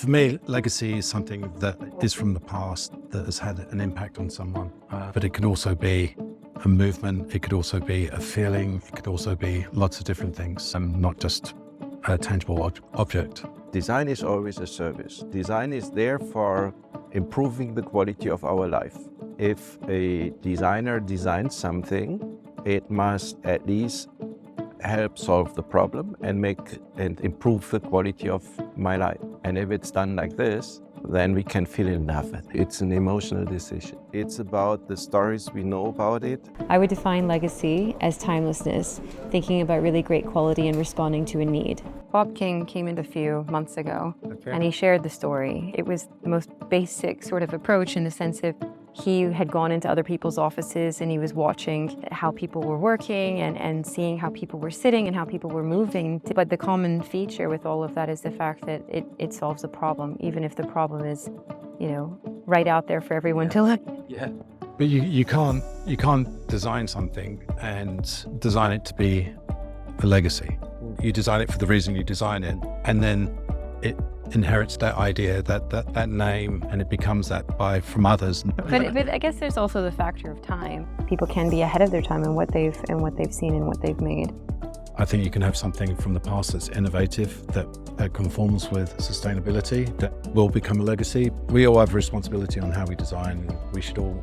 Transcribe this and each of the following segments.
For me, legacy is something that is from the past that has had an impact on someone. But it can also be a movement, it could also be a feeling, it could also be lots of different things, and not just a tangible object. Design is always a service. Design is there for improving the quality of our life. If a designer designs something, it must at least help solve the problem and improve the quality of my life. And if it's done like this, then we can feel in love with it. It's an emotional decision. It's about the stories we know about it. I would define legacy as timelessness, thinking about really great quality and responding to a need. Bob King came in a few months ago, and he shared the story. It was the most basic sort of approach in the sense of he had gone into other people's offices and he was watching how people were working and seeing how people were sitting and how people were moving. But the common feature with all of that is the fact that it solves a problem, even if the problem is, right out there for everyone to look. Yeah. But you can't design something and design it to be a legacy. You design it for the reason you design it, and then it inherits that idea, that name, and it becomes that from others. But I guess there's also the factor of time. People can be ahead of their time in what they've seen and what they've made. I think you can have something from the past that's innovative, that conforms with sustainability, that will become a legacy. We all have a responsibility on how we design. We should all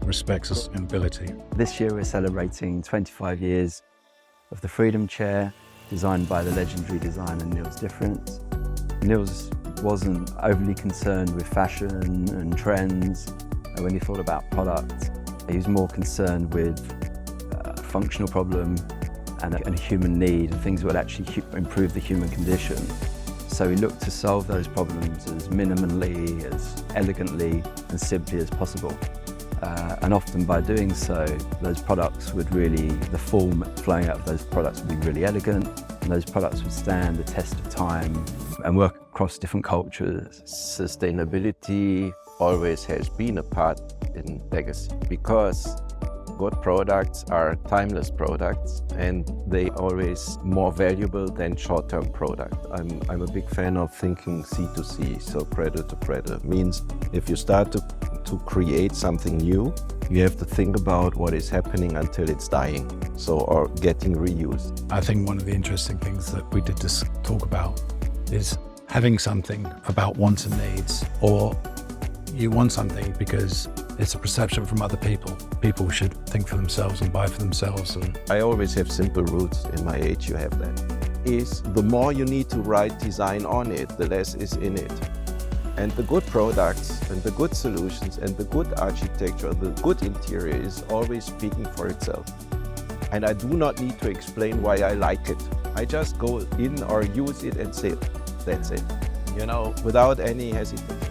respect sustainability. This year we're celebrating 25 years of the Freedom Chair, designed by the legendary designer Niels Difference. Niels wasn't overly concerned with fashion and trends when he thought about product. He was more concerned with a functional problem and a human need, things that would actually improve the human condition. So he looked to solve those problems as minimally, as elegantly and simply as possible. And often by doing so, those products would the form flowing out of those products would be really elegant, and those products would stand the test of time and work across different cultures. Sustainability always has been a part in legacy because good products are timeless products and they always more valuable than short-term products. I'm a big fan of thinking C2C, so cradle to cradle. Means if you start to create something new, you have to think about what is happening until it's dying, or getting reused. I think one of the interesting things that we did just talk about is having something about wants and needs, or you want something because it's a perception from other people. People should think for themselves and buy for themselves. And I always have simple roots. In my age, you have that. The more you need to write design on it, the less is in it. And the good products and the good solutions and the good architecture, the good interior is always speaking for itself. And I do not need to explain why I like it. I just go in or use it and say, that's it, without any hesitation.